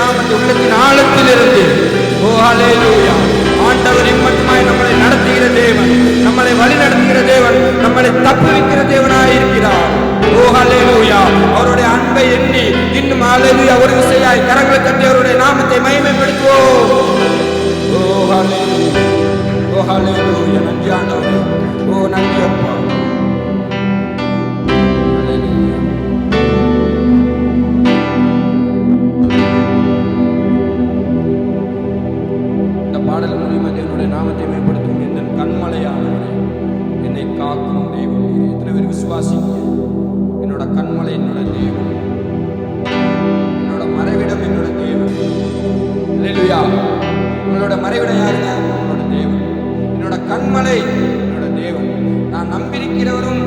நாமத்தை உள்ளத்தின் ஆழத்திலிருந்து ஓ ஹல்லேலூயா ஆண்டவர் இம்மட்டுமாய் நம்மளை நடத்துகிற தேவன், நம்மளை வழி நடத்துகிற தேவன், நம்மளை தப்புவிக்கிற தேவனாய் இருக்கிறார். ஓ ஹல்லேலூயா அவருடைய அன்பை எண்ணி இன்னும் ஹல்லேலூயா ஒரு விசையாய் கரங்களை தட்டி அவருடைய நாமத்தை மகிமைப்படுத்துவோம். ஓ ஹல்லேலூயா, ஓ ஹல்லேலூயா. நன்றி ஆண்டவரே, ஓ நன்றி அப்பா. பாடல் மூலியமாக என்னுடைய நாமத்தை மேம்படுத்தும். என் கண்மலையானவரே, என்னை காக்கும் தெய்வம். எத்தனை பேர் விசுவாசிங்க? என்னோட கண்மலை என்னோட தேவன், என்னோட மறைவிடம் என்னோட தேவன். அல்லேலூயா. உங்களோட மறைவிடம் யாருங்க? என்னோட தேவன். என்னோட கண்மலை என்னோட தேவன். நான் நம்பியிருக்கிறவரும்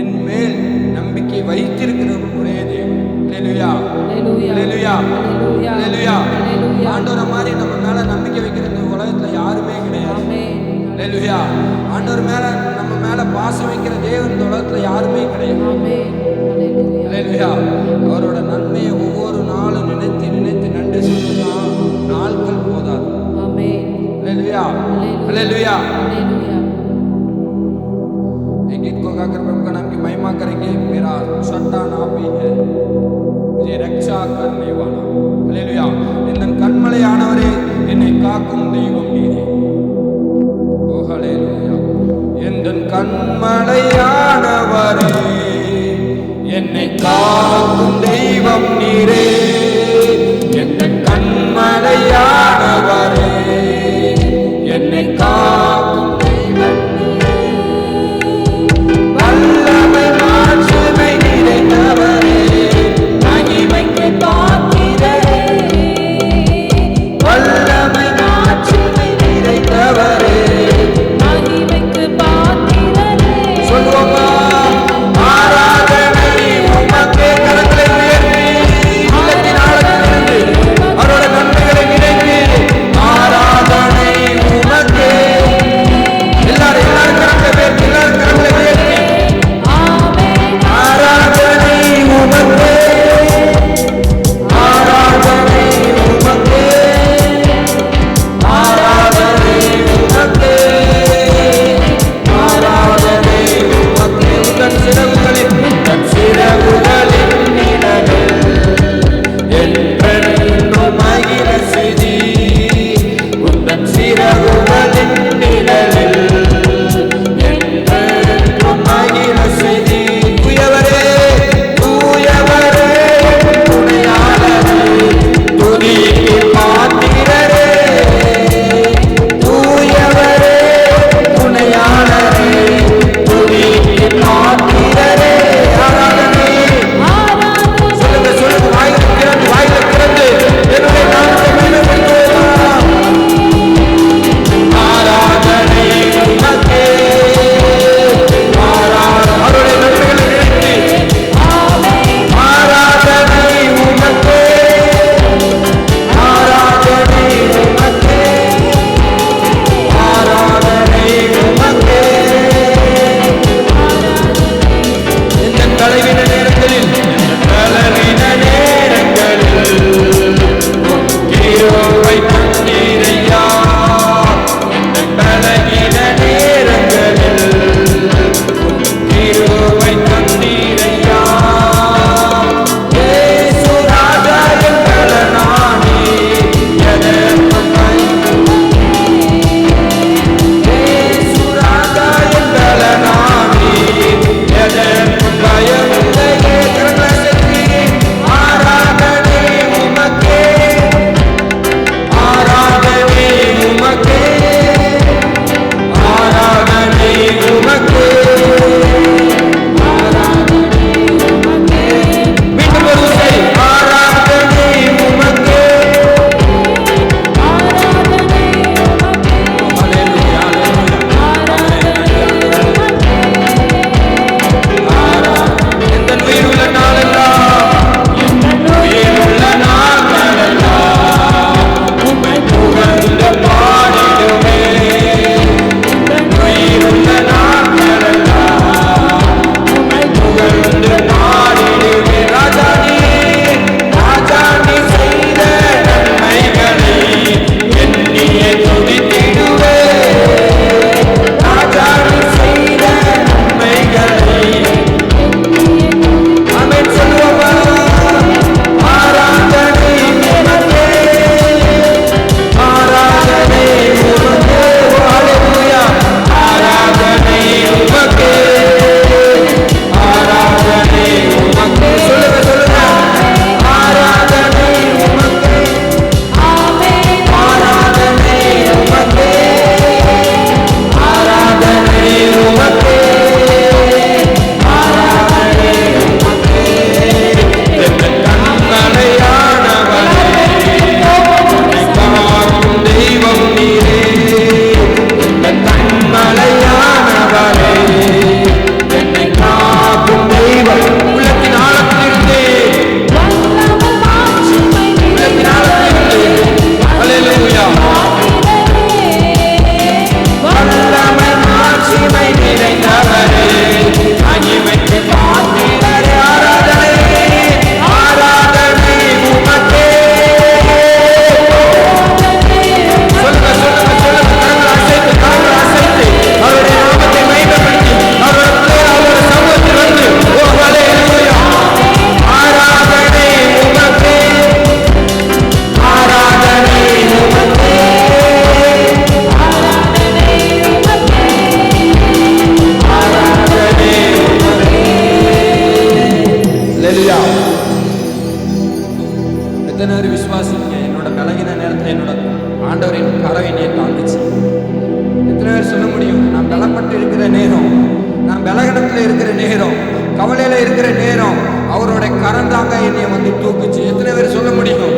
என் மேல் நம்பிக்கை வைத்திருக்கிறவரும் ஒரே தேவன். அல்லேலூயா, அல்லேலூயா, அல்லேலூயா. ஆண்டவரை மாதிரி நம்ம மேல நம்பிக்கை வைக்கிறது உலகத்துல யாருமே கிடையாது. அல்லேலூயா. ஆண்டவர் மேல நம்ம மேல பாசம் வைக்கிற தேவன் இந்த உலகத்துல யாருமே கிடையாது. அல்லேலூயா. அவரோட நன்மையை ஒவ்வொரு நாளும் நினைத்து நினைத்து நன்றி சொல்லணும்னா நாட்கள் போதாது. அல்லேலூயா, அல்லேலூया। एक गीत को गाकर प्रभु का नाम की महिमा करेंगे। मेरा सट्टा नाम भी है, मुझे रक्षा करने वाला। हालेलुया। என் கண்மலையானவரே, என்னை காக்கும் தெய்வம் நீரே। ஓ ஹalleluya। என் கண்மலையானவரே, என்னை காக்கும் தெய்வம் நீரே। என் கண்மலையானவரே, என்னை காக்கும் Hallelujah. ஆண்டவரின் கரம் என்னை தாங்குச்சு. எத்தனை பேர் சொல்ல முடியும்? நான் பலப்பட்டு இருக்கிற நேரம், நான் பலகீனத்தில் இருக்கிற நேரம், கவலையில இருக்கிற நேரம், அவருடைய கரம் தாங்க என்னை வந்து தூக்குச்சு. எத்தனை பேர் சொல்ல முடியும்?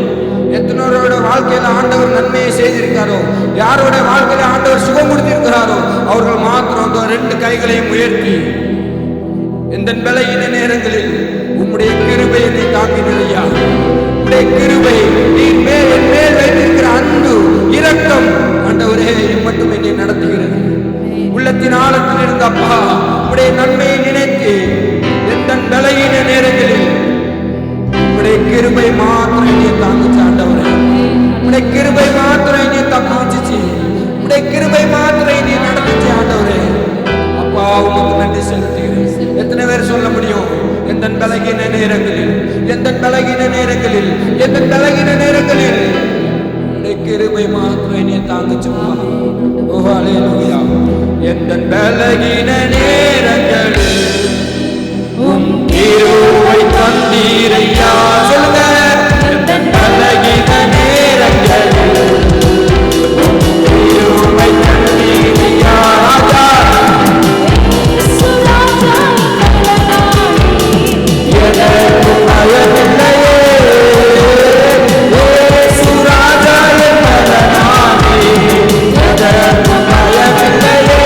எத்தனோட வாழ்க்கையில ஆண்டவர் நன்மையை செய்திருக்காரோ, யாரோட வாழ்க்கையில ஆண்டவர் சுகம் கொடுத்திருக்கிறாரோ, அவர்கள் மாத்திரம் அந்த 2 கைகளையும் உயர்த்தி, இந்த பலகீன நேரங்களில் உம்முடைய கிருபை என்னை தாங்கினதையா, உம்முடைய கிருபை, நீர் மேல் என் மேல் வைத்திருக்கிற அன்பு, இரக்கம் ஆண்டவரே மட்டும் என்னை நடத்துகிறது. உள்ளத்தின் ஆழத்தில் இருந்த அப்பா, உம்முடைய நன்மையை நினைத்து எந்த பலகீன நேரங்களில் உம்முடைய கிருபை மாத்திரம் என்னை தாங்குச்சு. ஆண்டவரே உம்முடைய கிருபை மாத்திரம் என்னை தப்பாச்சு, உம்முடைய கிருபை மாத்திரம் என்னை நடந்துச்சு. ஆண்டவரே அப்பா, உமக்கு நன்றி செலுத்துகிறேன். எத்தனை பேர் சொல்ல முடியும்? எந்த பலகீன நேரங்களில், எந்த பலகீன நேரங்களில், எந்த பலகீன நேரங்களில் உம்முடைய கிருபை மாத்திரம் என்னை தாங்குச்சு. ஓ ஹல்லேலூயா. எந்த பலகீன நேரங்களில் உம் கிருபை தந்தீரையா. சொல்லுங்க. எந்த பலகீன நேரங்களில் உம் கிருபை தந்தீரையா. ராஜா எனக்கு பயமில்லையே, இயேசு ராஜா என் பலனானே, எனக்கு பயமில்லையே.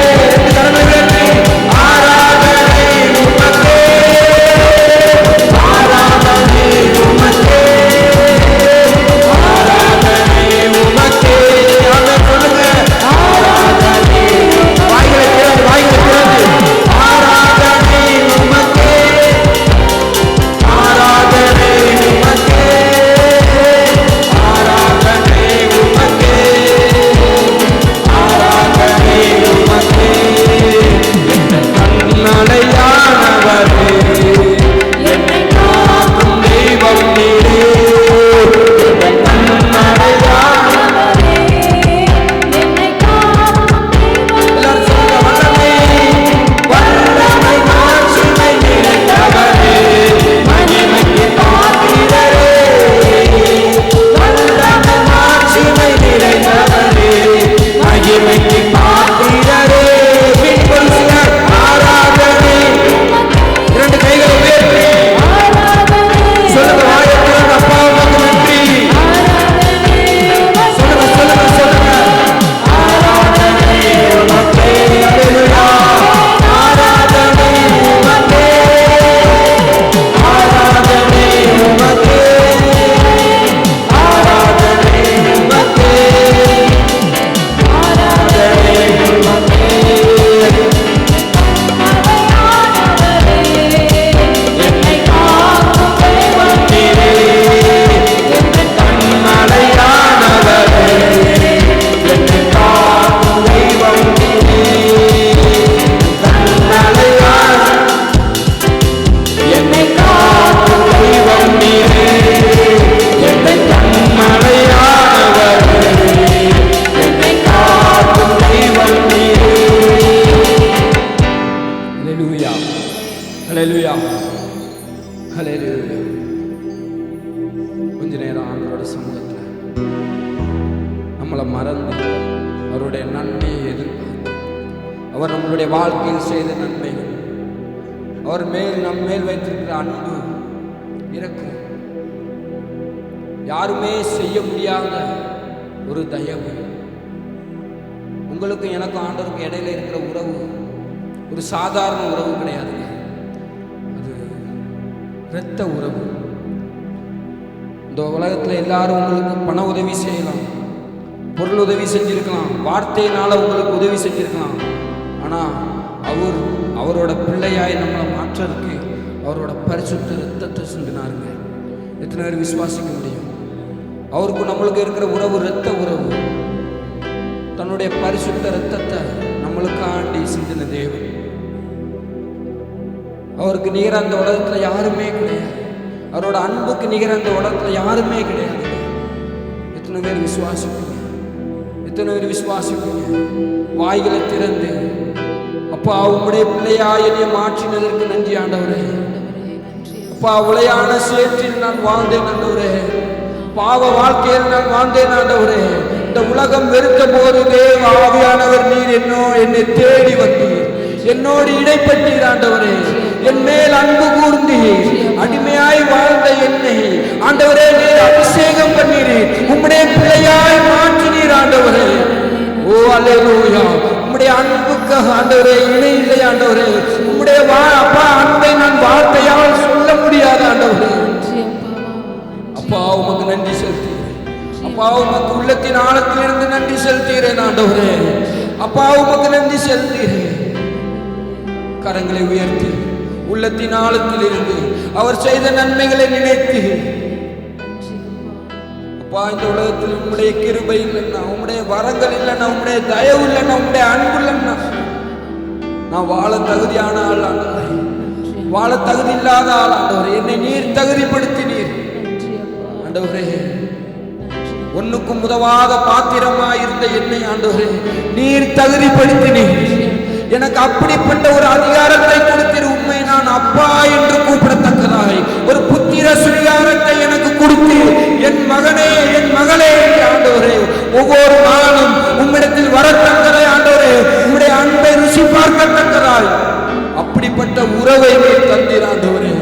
ஆராதனை உமக்கே, ஆராதனை உமக்கே, ஆராதனை உமக்கே. ஆமென் சொல்லுங்க. ஆராதனை, வாய்களை திறந்து, வாய்களை திறந்து, ஆராதனை உமக்கே, ஆராதனை உமக்கே, ஆராதனை உமக்கே, ஆராதனை உமக்கே. என் கண்மலையானவரே, என்னை காக்கும் தெய்வம் நீரே. என் கண்மலையானவரே, என்னை காக்கும் தெய்வம். எல்லாரும் சொல்லுங்க. வல்லமை, வல்லமை மாட்சிமை நிறைந்தவரே, மகிமைக்கு பாத்திரரே. வல்லமை மாட்சிமை நிறைந்தவரே, மகிமைக்கு பாத்திரரே. மீண்டும் சிலர் ஆராதனை. 2 கைகளை உயர்த்தி சொல்லுங்க. வாயை திறந்து அப்பா உமக்கு நன்றி சொல்லுங்க, சொல்லுங்க, சொல்லுங்க. ஆராதனை உமக்கே. அல்லேலூயா. ஆராதனை உமக்கே, ஆராதனை உமக்கே, ஆராதனை உமக்கே, ஆராதனை உமக்கே. என்னை காக்கும் தெய்வம் நீரே, என் கண்மலையானவரே, என்னை காக்கும் தெய்வம் நீரே. கண்மலையான, என்னை காக்கும் தெய்வம் நீரே, என்னை கண்மலையானவரே, என்னை காக்கும் தெய்வம் நீரே. ஹல்லேலூயா, ஹல்லேலூயா, ஹல்லேலூயா. கொஞ்ச நேரம் ஆண்டவரோட சமூகத்தில் நம்மளை மறந்து அவருடைய நன்மையை எதிர்பார்த்து, அவர் நம்மளுடைய வாழ்க்கையில் செய்த நன்மைகள், அவர் நம் மேல் வைத்திருக்கிற அன்பு, இரக்கம், யாருமே செய்ய முடியாத ஒரு தயவு, உங்களுக்கும் எனக்கும் ஆண்டவருக்கும் இடையில இருக்கிற உறவு ஒரு சாதாரண உறவு கிடையாதுங்க. அது இரத்த உறவு. இந்த உலகத்தில் எல்லாரும் உங்களுக்கு பண உதவி செய்யலாம், பொருள் உதவி செஞ்சிருக்கலாம், வார்த்தையினால உங்களுக்கு உதவி செஞ்சிருக்கலாம். ஆனால் அவரோட பிள்ளையாய் நம்மளை மாற்றுறதுக்கு அவரோட பரிசுத்த இரத்தத்தை சிந்தினாருங்க. எத்தனை பேர் விசுவாசிக்க முடியும்? அவருக்கு நம்மளுக்கு இருக்கிற உறவு இரத்த உறவு. தன்னுடைய பரிசுத்த இரத்தத்தை நம்மளுக்காண்டி சிந்தின தேவன். அவருக்கு நிகர அந்த உலகத்துல யாருமே கிடையாது. அவரோட அன்புக்கு நிகர அந்த உலகத்துல யாருமே கிடையாது. எத்தனை பேர் விசுவாசிப்பீங்க? எத்தனை பேர் விசுவாசிப்பீங்க? வாய்களை திறந்து, அப்பா உம்முடைய பிள்ளையா என்னை மாற்றினதற்கு நன்றி ஆண்டவரே. அப்பா உளையான சேற்றில் நான் வாழ்ந்தேன் ஆண்டவரே, பாவ வாழ்க்கையில் நான் வாழ்ந்தேன் ஆண்டவரே. இந்த உலகம் வெறுத்த போது தேவ ஆவியானவர் நீர் என்னை தேடி வந்தீர், என்னோடு இடைப்பட்டீர் ஆண்டவரே. என் மேல் அன்பு கூர்ந்தீர், அடிமையாய் வாழ்ந்த என்னை ஆண்டவரே நீர் அபிஷேகம் பண்ணீர், உம்முடைய பிள்ளையாய் மாற்றினீர் ஆண்டவரே. ஓ அல்லேலூயா. உம்முடைய அன்புக்கு ஆண்டவரே இணை இல்லை ஆண்டவரே. உம்முடைய அப்பா அன்பை நான் வார்த்தையால் சொல்ல முடியாது ஆண்டவரே. அப்பா உமக்கு நன்றி செலுத்துகிறேன். அப்பா உமக்கு உள்ளத்தின் ஆழத்திலிருந்து நன்றி செலுத்துகிறேன் ஆண்டவரே. அப்பா உமக்கு நன்றி செலுத்துகிறேன். கரங்களை உயர்த்தி உள்ளத்தின் ஆழத்தில் இருந்து அவர் செய்த நன்மைகளை நினைத்து, அப்பா இந்த உலகத்தில் உம்முடைய கிருபை இல்லைன்னா, உம்முடைய வரங்கள் இல்லைன்னா, உம்முடைய தயவு இல்லைன்னா, உம்முடைய அன்பு இல்லைன்னா நான் வாழ தகுதியான ஆள் ஆண்டவரே, வாழ தகுதி இல்லாத ஆள் ஆண்டவரே. என்னை நீர் தகுதிப்படுத்தினீர் ஆண்டவரே. ஒன்னுக்கும் உதவாத பாத்திரமாய் இருந்த என்னை ஆண்டவரே நீர் தகுதிப்படுத்தினீர். எனக்கு அப்படிப்பட்ட ஒரு அதிகாரத்தை கொடுத்தீர். உண்மை நான் அப்பா என்று கூப்பிடத்தக்கதாய் ஒரு புத்திர சுவிகாரத்தை எனக்கு கொடுத்து, என் மகனே என் மகளே ஆண்டவரே ஒவ்வொரு நாளும் உம்மிடத்தில் வரத்தக்கதாய் ஆண்டவரே உம்முடைய அன்பை ருசி பார்க்கத்தக்கதாய் அப்படிப்பட்ட உறவை தந்தீர் ஆண்டவரே.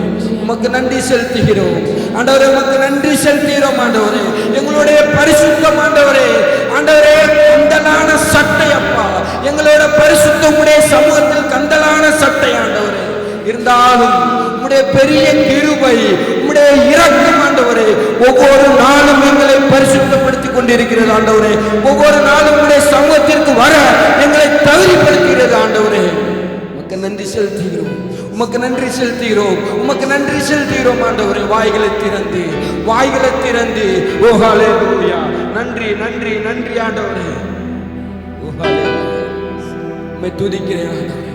உமக்கு நன்றி செலுத்துகிறோம் ஆண்டவரே, உமக்கு நன்றி செலுத்துகிறோம் ஆண்டவரே. எங்களுடைய பரிசுத்தம் ஆண்டவரே, ஆண்டவரே கந்தலான சட்டை அப்பா, எங்களோட பரிசுத்தம் உம்முடைய சமூகத்தில் கந்தலான சட்டை ஆண்டவரே. இருந்தாலும் உம்முடைய பெரிய கிருபை, உம்முடைய இரக்கம் ஆண்டவரே ஒவ்வொரு நாளும் எங்களை பரிசுத்தப்படுத்திக் கொண்டிருக்கிறது ஆண்டவரே. ஒவ்வொரு நாளும் உம்முடைய சமூகத்திற்கு வர எங்களை தகுதிப்படுத்துகிறது ஆண்டவரே. உமக்கு நன்றி செலுத்துகிறோம், உமக்கு நன்றி செலுத்துகிறோம், உமக்கு நன்றி செலுத்துகிறோம் ஆண்டவரே. வாய்களை திறந்து வாய்களை திறந்து ஓ ஹல்லேலூயா. நன்றி நன்றி நன்றி ஆண்டவரே. ஓ ஹல்லேலூயா. உம்மை துதிக்கிறேன் ஆண்டவரே,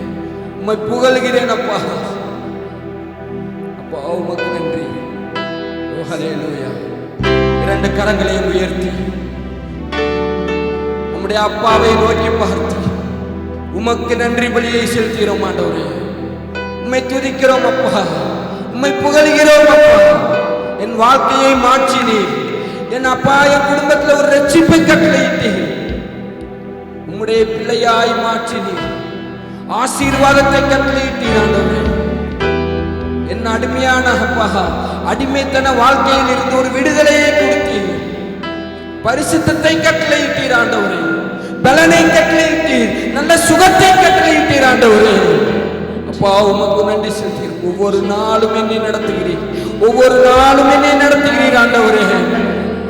உம்மை புகழ்கிறேன் அப்பா. அப்பா உமக்கு நன்றி. ஓ ஹல்லேலூயா. இரண்டு கரங்களையும் உயர்த்தி நம்முடைய அப்பாவை நோக்கி பார்த்து உமக்கு நன்றி பலியை செலுத்துகிறோம் ஆண்டவரே. உம்மை துதிக்கிறோம் அப்பா, உம்மை புகழ்கிறோம் அப்பா. என் வாழ்க்கையை மாற்றினீர். என் அப்பா என் குடும்பத்தில் ஒரு ரட்சிப்பை கட்டளையிட்டீர். உம்முடைய பிள்ளையாய் மாற்றினீர். ஆசீர்வாதத்தை கட்டளையிட்டீர் ஆண்டவரே. என் அடிமையான அப்பா அடிமைத்தன வாழ்க்கையில் இருந்து ஒரு விடுதலையை கொடுத்தீர். பரிசுத்தத்தை கட்டளையிட்டீர் ஆண்டவரே. பலனை கட்டளையிட்டீர். நல்ல சுகத்தை கட்டளையிட்டீர் ஆண்டவரே. அப்பா உமக்கு நன்றி செலுத்துகிறேன். ஒவ்வொரு நாளும் என்னை நடத்துகிறீர், ஒவ்வொரு நாளும் என்னை நடத்துகிறீர் ஆண்டவரே.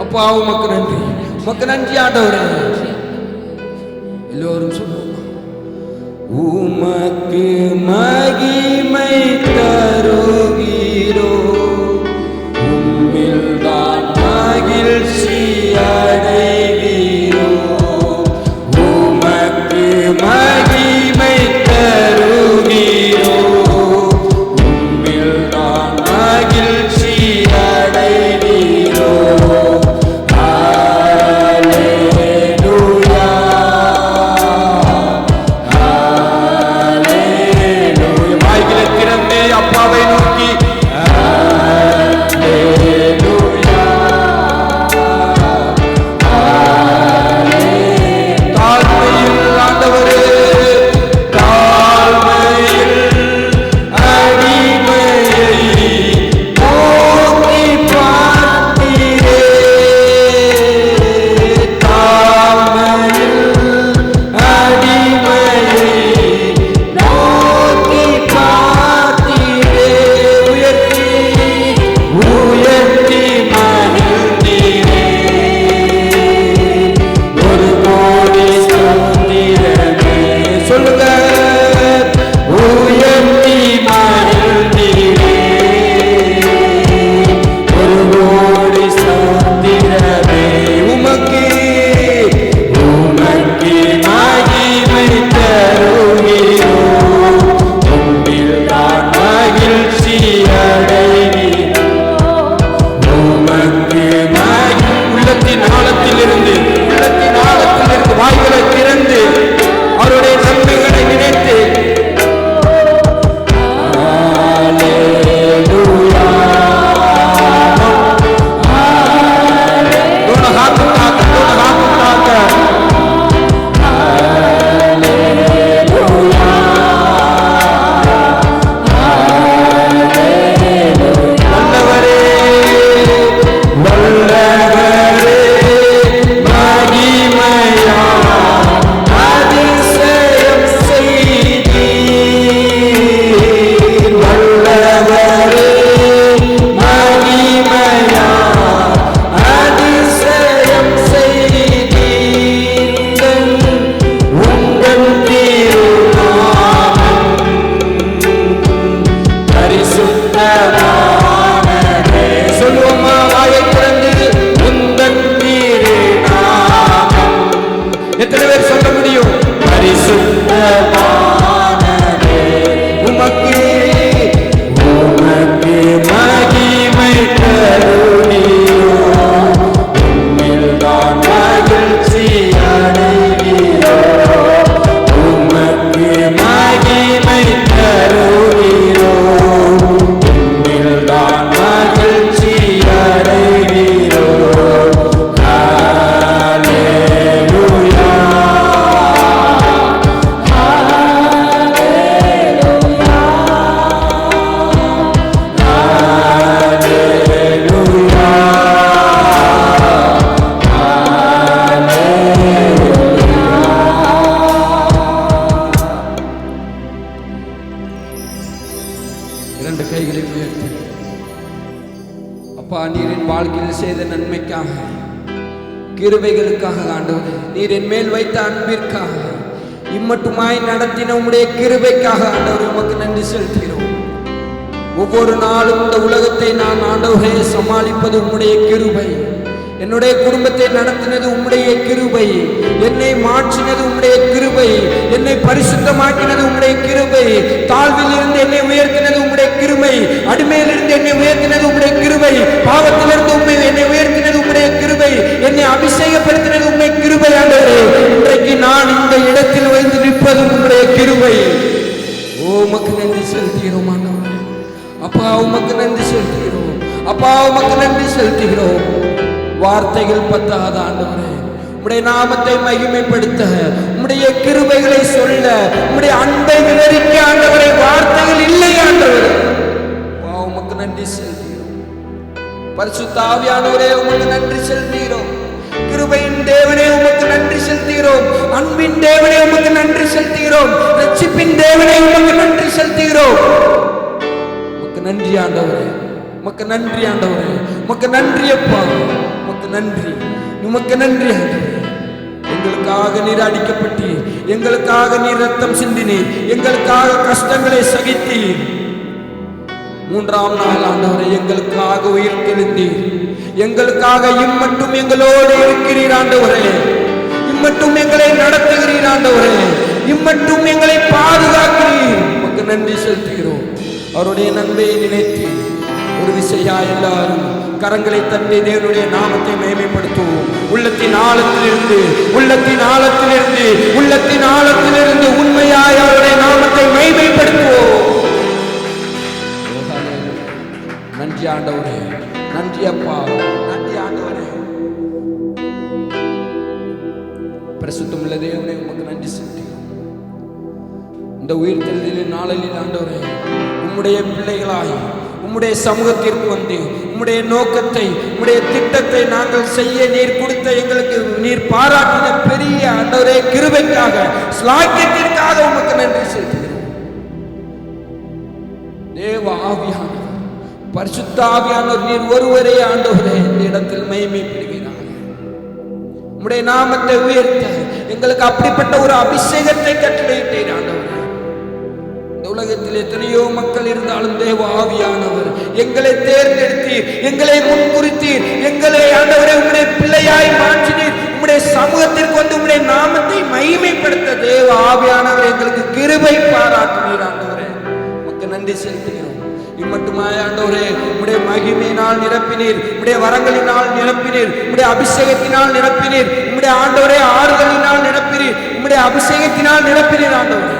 அப்பா உமக்கு நன்றி, உமக்கு நன்றி ஆண்டவரே. எல்லோரும் சொல்லுவோம். உமக்கு மகிமை தருகிறோ, உம்மில் தான் மகிழ்ச்சி அடைகிறோ. உமக்கு மகிமை தருகிறோ, உம்மில் தான் மகிழ்ச்சி அடைகிறோ. ஹல்லேலூயா ஹல்லேலூயா. வாய்களை திறந்து அப்பாவை நோக்கி எத்தனை பேர் சொல்ல முடியும்? பரிசுத்தமானவரே உமக்கு உமக்கு மகிமை தருகிறோம், உம்மில்தான் மகிழ்ச்சி அடைகிறோம், உமக்கு மகிமை தருகிறோம், உம்மில்தான் மகிழ்ச்சி அடைகிறோம். ஹல்லேலூயா இரண்டு கைகளை உயர்த்தி, அப்பா நீர் என் வாழ்க்கையில் செய்த நன்மைக்காக, கிருபைகளுக்காக ஆண்டவரே, நீர் என் மேல் வைத்த அன்பிற்காக, இம்மட்டுமாய் நடத்தின உம்முடைய கிருபைக்காக ஆண்டவரே உமக்கு நன்றி செலுத்துகிறோம். ஒவ்வொரு நாளும் இந்த உலகத்தை நான் ஆண்டவரே சமாளிப்பது உம்முடைய கிருபை, என்னுடைய குடும்பத்தை நடத்தினது உம்முடைய கிருபை, என்னை மாற்றினது உம்முடைய கிருபை, என்னை பரிசுத்தமாக்கினது உம்முடைய கிருபை, தாழ்வில் இருந்து என்னை உயர்த்தினது உம்முடைய கிருபை, அடிமையிலிருந்து என்னை உயர்த்தினது உம்முடைய கிருபை, பாவத்திலிருந்து என்னை உயர்த்தினது உம்முடைய கிருபை, என்னை அபிஷேகப்படுத்தினது உம்முடைய கிருபை. ஆண்டவரே இன்றைக்கு நான் இந்த இடத்தில் வந்து நிற்பது உம்முடைய கிருபை. ஓ உமக்கு நன்றி செலுத்துகிறோம் ஆண்டவரே. அப்பா உமக்கு நன்றி செலுத்துகிறோம், அப்பா உமக்கு நன்றி செலுத்துகிறோம். வார்த்தைகள் பத்தாத ஆண்டவரே, உம்முடைய நாமத்தை மகிமைப்படுத்த, உம்முடைய கிருபைகளை சொல்ல, உம்முடைய அன்பை விவரிக்க ஆண்டவரே வார்த்தைகள் இல்லை ஆண்டவரே. உமக்கு நன்றி செலுத்துகிறோம். பரிசுத்த ஆவியானவரே உமக்கு நன்றி செலுத்துகிறோம். கிருபையின் தேவனே உமக்கு நன்றி செலுத்துகிறோம். அன்பின் தேவனே உமக்கு நன்றி செலுத்துகிறோம். ரட்சிப்பின் தேவனே உமக்கு நன்றி செலுத்துகிறோம். உமக்கு நன்றி ஆண்டவரே, உமக்கு நன்றி ஆண்டவரே, உமக்கு நன்றி அப்பா, உமக்கு நன்றி, உமக்கு நன்றி ஆண்டவரே. எங்களுக்காக நீர் அடிக்கப்பட்டீர், எங்களுக்காக நீர் ரத்தம் சிந்தினீர், எங்களுக்காக கஷ்டங்களை சகித்தீர். மூன்றாம் நாள் ஆண்டவரே எங்களுக்காக உயிர் தெழுந்தீர், எங்களுக்காக இம்மட்டும் எங்களோடு இருக்கிறீர் ஆண்டவரே, இம்மட்டும் எங்களை நடத்துகிறீர் ஆண்டவரே, இம்மட்டும் எங்களை பாதுகாக்கிறீர். உமக்கு நன்றி செலுத்துகிறோம். அவருடைய நன்மையை நினைத்து ஒரு விசையா எல்லாரும் கரங்களை தட்டி தேவனுடைய நாமத்தை மேன்மைப்படுத்துவோம். உள்ளத்தின் ஆழத்திலிருந்து, உள்ளத்தின் ஆழத்திலிருந்து, உள்ளத்தின் ஆழத்திலிருந்து உண்மையாய் அவருடைய நாமத்தை மேன்மைப்படுத்துவோம். நன்றி ஆண்டவரே, நன்றி அப்பா, நன்றி ஆண்டவரே. பரிசுத்தமுள்ள தேவனே உமக்கு நன்றி செலுத்துகிறோம். இந்த உயிர்த்தெழுதலின் நாளில் ஆண்டவரே உம்முடைய பிள்ளைகளாய் உம்முடைய சமூகத்திற்கு வந்து உம்முடைய நோக்கத்தை, உம்முடைய திட்டத்தை நாங்கள் செய்ய நீர் கொடுத்த எங்களுக்கு நீர் பாராட்டின பெரிய ஆண்டவரே கிருபைக்காக, ஸ்லாக்கியத்திற்காக உமக்கு நன்றி செலுத்துகிறோம். தேவ ஆவியானவர், பரிசுத்த ஆவியானவர் நீர் ஒருவரே ஆண்டவரே இந்த இடத்தில் மகிமைப்படுகிறார். உம்முடைய நாமத்தை உயர்த்த எங்களுக்கு அப்படிப்பட்ட ஒரு அபிஷேகத்தை கட்டளையிட்டீர் ஆண்டவரே. உலகத்தில் எத்தனையோ மக்கள் இருந்தாலும் தேவ ஆவியானவர் எங்களை தேர்ந்தெடுத்தீர், எங்களை முன்குறித்தீர், எங்களை ஆண்டவரே உம்முடைய பிள்ளையாய் மாற்றினீர். உம்முடைய சமூகத்திற்கு வந்து உம்முடைய நாமத்தை மகிமைப்படுத்த தேவ ஆவியானவர் எங்களுக்கு கிருபை பாராட்டினீர் ஆண்டவரே. உமக்கு நன்றி செலுத்துகிறோம். இம்மட்டுமாய் ஆண்டவரே உம்முடைய மகிமையினால் நிரப்பினீர், உம்முடைய வரங்களினால் நிரப்பினீர், உம்முடைய அபிஷேகத்தினால் நிரப்பினீர், உம்முடைய ஆண்டவரே ஆறுதலினால் நிரப்பினீர், உம்முடைய அபிஷேகத்தினால் நிரப்பினீர் ஆண்டவரே.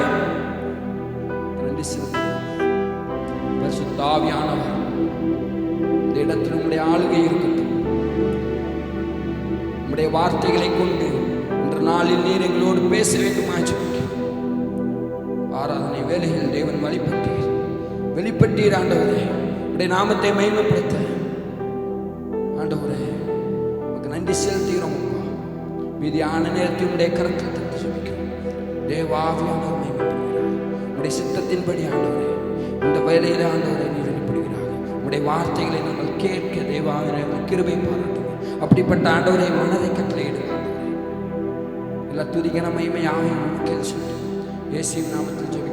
பரிசுத்த ஆவியானவர் இந்த இடத்தில் உம்முடைய ஆளுகை இருக்கட்டும். உம்முடைய வார்த்தைகளை கொண்டு இன்று நாளில் நீர் எங்களோடு பேச வேண்டுமாய் ஜெபிக்கிறோம். ஆராதனை வேலையில் தேவன் வெளிப்பட்டீர் ஆண்டவரே. உம்முடைய நாமத்தை மகிமைப்படுத்த ஆண்டவரே உமக்கு நன்றி செலுத்துகிறோம். மீதியான நேரத்தில் உம்முடைய கரத்தில் தந்து ஜெபிக்கிறோம். தேவ ஆவியானவர் மகிமைப்படுகிறார். உம்முடைய சித்தத்தின்படி ஆண்டவரே இந்த வேலையில ஆண்டவரை நீர் வெளிப்படுகிறார். உம்முடைய வார்த்தைகளை நாங்கள் கேட்க தேவாவினை கிருபை பாராட்டுவோம். அப்படிப்பட்ட ஆண்டவரை மனதை கட்டளையிடுங்க. எல்லா துதிகன மகிமையாக இயேசுவின் நாமத்தில் ஜெபிக்கிறோம்.